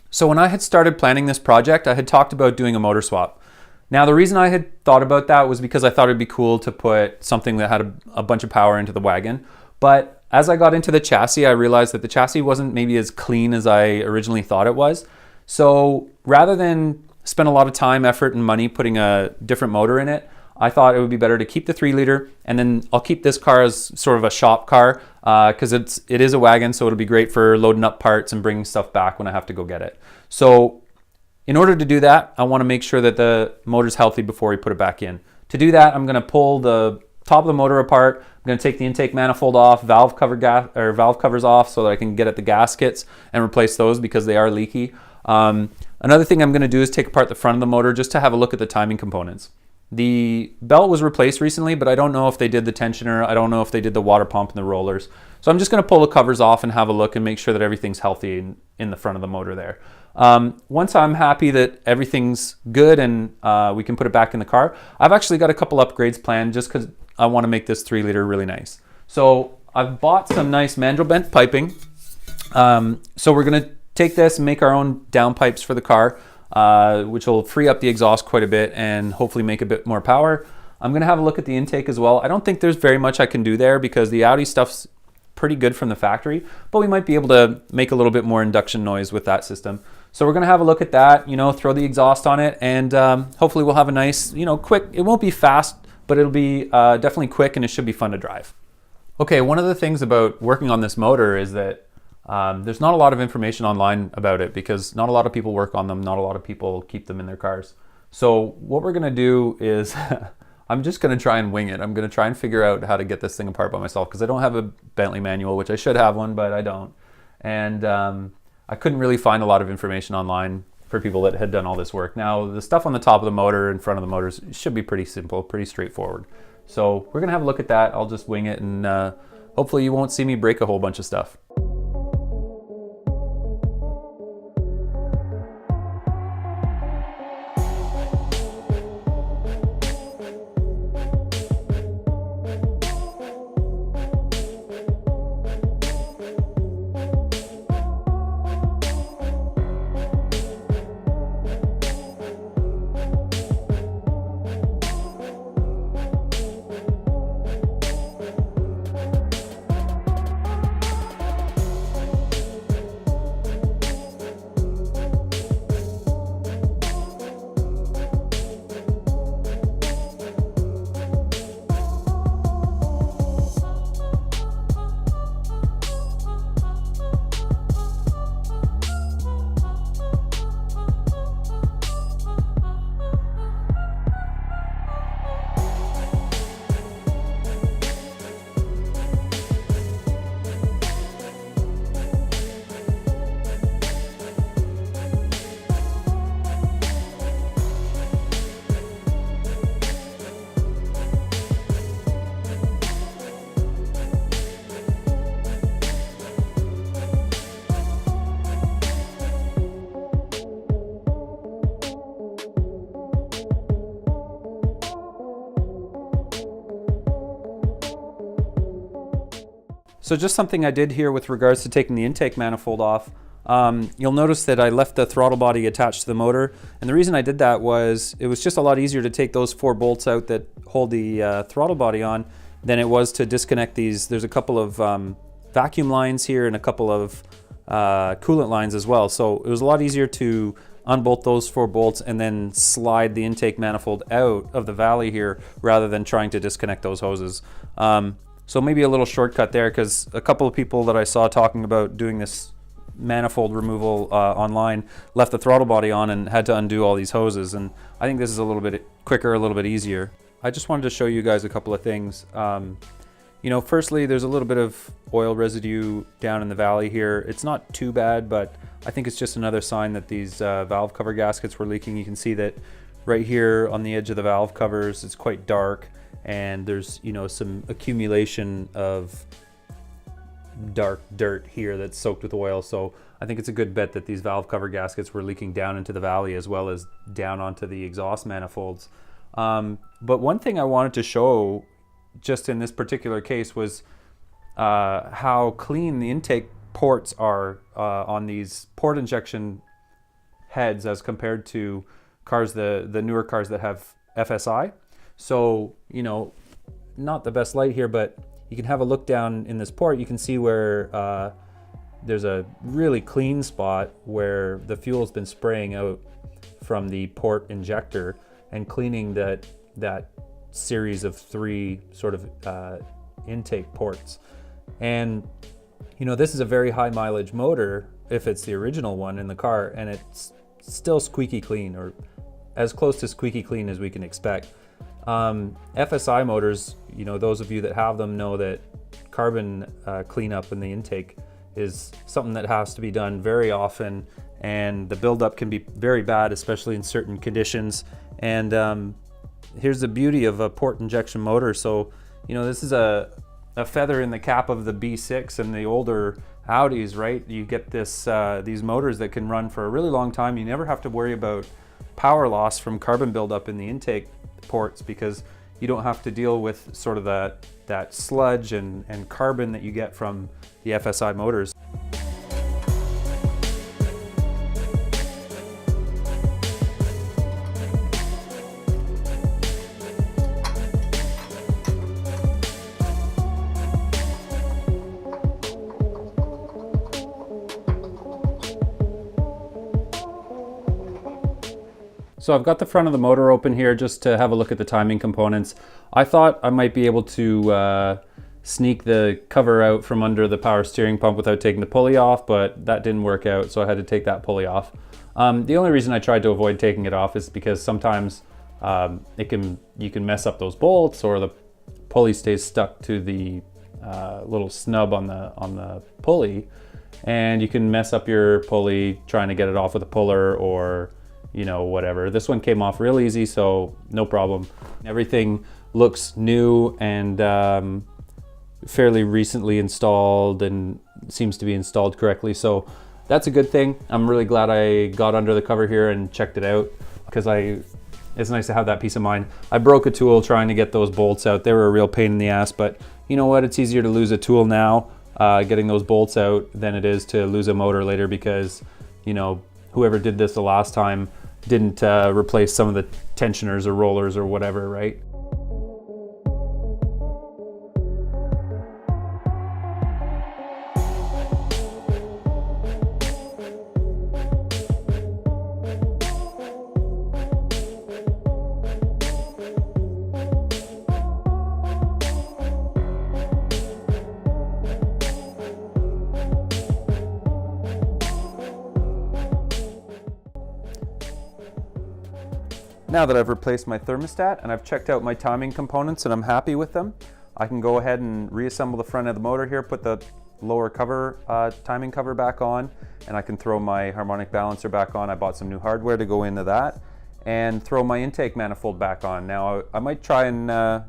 So when I had started planning this project, I had talked about doing a motor swap. Now the reason I had thought about that was because I thought it'd be cool to put something that had a bunch of power into the wagon. But as I got into the chassis, I realized that the chassis wasn't maybe as clean as I originally thought it was. So rather than spend a lot of time, effort, and money putting a different motor in it, I thought it would be better to keep the 3-liter, and then I'll keep this car as sort of a shop car because it is a wagon, so it'll be great for loading up parts and bringing stuff back when I have to go get it. So in order to do that, I want to make sure that the motor's healthy before we put it back in. To do that, I'm going to pull the top of the motor apart. I'm going to take the intake manifold off, valve covers off so that I can get at the gaskets and replace those because they are leaky. Another thing I'm going to do is take apart the front of the motor just to have a look at the timing components. The belt was replaced recently, but I don't know if they did the tensioner. I don't know if they did the water pump and the rollers. So I'm just going to pull the covers off and have a look and make sure that everything's healthy in the front of the motor there. Once I'm happy that everything's good and we can put it back in the car, I've actually got a couple upgrades planned just because I want to make this 3-liter really nice. So I've bought some nice mandrel bent piping. So we're going to take this and make our own downpipes for the car, which will free up the exhaust quite a bit and hopefully make a bit more power. I'm going to have a look at the intake as well. I don't think there's very much I can do there because the Audi stuff's pretty good from the factory, but we might be able to make a little bit more induction noise with that system. So we're going to have a look at that, throw the exhaust on it, and hopefully we'll have a nice, quick, it won't be fast, but it'll be definitely quick and it should be fun to drive. Okay, one of the things about working on this motor is that there's not a lot of information online about it because not a lot of people work on them, not a lot of people keep them in their cars. So what we're going to do is I'm just going to try and wing it. I'm going to try and figure out how to get this thing apart by myself because I don't have a Bentley manual, which I should have one, but I don't. And I couldn't really find a lot of information online for people that had done all this work. Now, the stuff on the top of the motor, in front of the motors, should be pretty simple, pretty straightforward. So we're going to have a look at that. I'll just wing it and hopefully you won't see me break a whole bunch of stuff. So just something I did here with regards to taking the intake manifold off. You'll notice that I left the throttle body attached to the motor, and the reason I did that was it was just a lot easier to take those 4 bolts out that hold the throttle body on than it was to disconnect these. There's a couple of vacuum lines here and a couple of coolant lines as well, so it was a lot easier to unbolt those 4 bolts and then slide the intake manifold out of the valley here rather than trying to disconnect those hoses. So maybe a little shortcut there, because a couple of people that I saw talking about doing this manifold removal online left the throttle body on and had to undo all these hoses, and I think this is a little bit quicker, a little bit easier. I just wanted to show you guys a couple of things. Firstly, there's a little bit of oil residue down in the valley here. It's not too bad, but I think it's just another sign that these valve cover gaskets were leaking. You can see that right here on the edge of the valve covers, it's quite dark, and there's some accumulation of dark dirt here that's soaked with oil. So I think it's a good bet that these valve cover gaskets were leaking down into the valley as well as down onto the exhaust manifolds. But one thing I wanted to show just in this particular case was how clean the intake ports are on these port injection heads as compared to cars, the newer cars that have FSI. So, you know, not the best light here, but you can have a look down in this port. You can see where there's a really clean spot where the fuel's been spraying out from the port injector and cleaning that series of 3 sort of intake ports. And you know, this is a very high mileage motor if it's the original one in the car, and it's still squeaky clean, or as close to squeaky clean as we can expect. FSI motors, you know, those of you that have them know that carbon cleanup in the intake is something that has to be done very often, and the buildup can be very bad, especially in certain conditions. And here's the beauty of a port injection motor. So, you know, this is a feather in the cap of the B6 and the older Audis, right? You get these motors that can run for a really long time. You never have to worry about power loss from carbon buildup in the intake ports, because you don't have to deal with sort of that sludge and carbon that you get from the FSI motors. So I've got the front of the motor open here just to have a look at the timing components. I thought I might be able to sneak the cover out from under the power steering pump without taking the pulley off, but that didn't work out, so I had to take that pulley off. The only reason I tried to avoid taking it off is because sometimes you can mess up those bolts, or the pulley stays stuck to the little snub on the pulley, and you can mess up your pulley trying to get it off with a puller, or you know, whatever. This one came off real easy, so no problem. Everything looks new and fairly recently installed, and seems to be installed correctly, so that's a good thing. I'm really glad I got under the cover here and checked it out, because it's nice to have that peace of mind. I broke a tool trying to get those bolts out. They were a real pain in the ass, but you know what? It's easier to lose a tool now, getting those bolts out, than it is to lose a motor later, because you know, whoever did this the last time didn't replace some of the tensioners or rollers or whatever, right? Now that I've replaced my thermostat and I've checked out my timing components and I'm happy with them, I can go ahead and reassemble the front of the motor here, put the lower cover, timing cover back on, and I can throw my harmonic balancer back on. I bought some new hardware to go into that, and throw my intake manifold back on. Now I might try and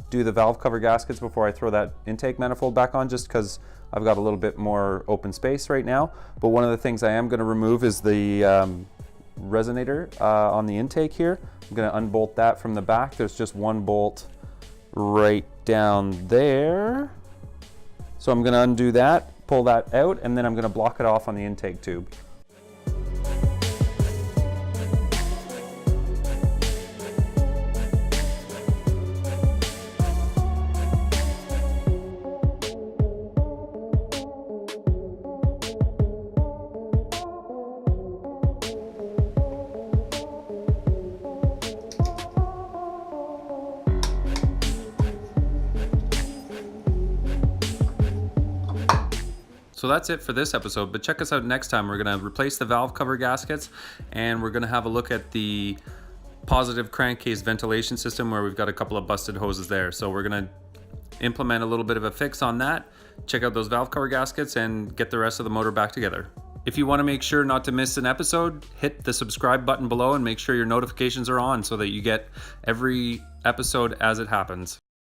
do the valve cover gaskets before I throw that intake manifold back on, just because I've got a little bit more open space right now. But one of the things I am going to remove is the resonator on the intake here. I'm going to unbolt that from the back. There's just one bolt right down there. So I'm going to undo that, pull that out, and then I'm going to block it off on the intake tube. So that's it for this episode, but check us out next time. We're going to replace the valve cover gaskets, and we're going to have a look at the positive crankcase ventilation system, where we've got a couple of busted hoses there. So we're going to implement a little bit of a fix on that, check out those valve cover gaskets, and get the rest of the motor back together. If you want to make sure not to miss an episode, hit the subscribe button below and make sure your notifications are on so that you get every episode as it happens.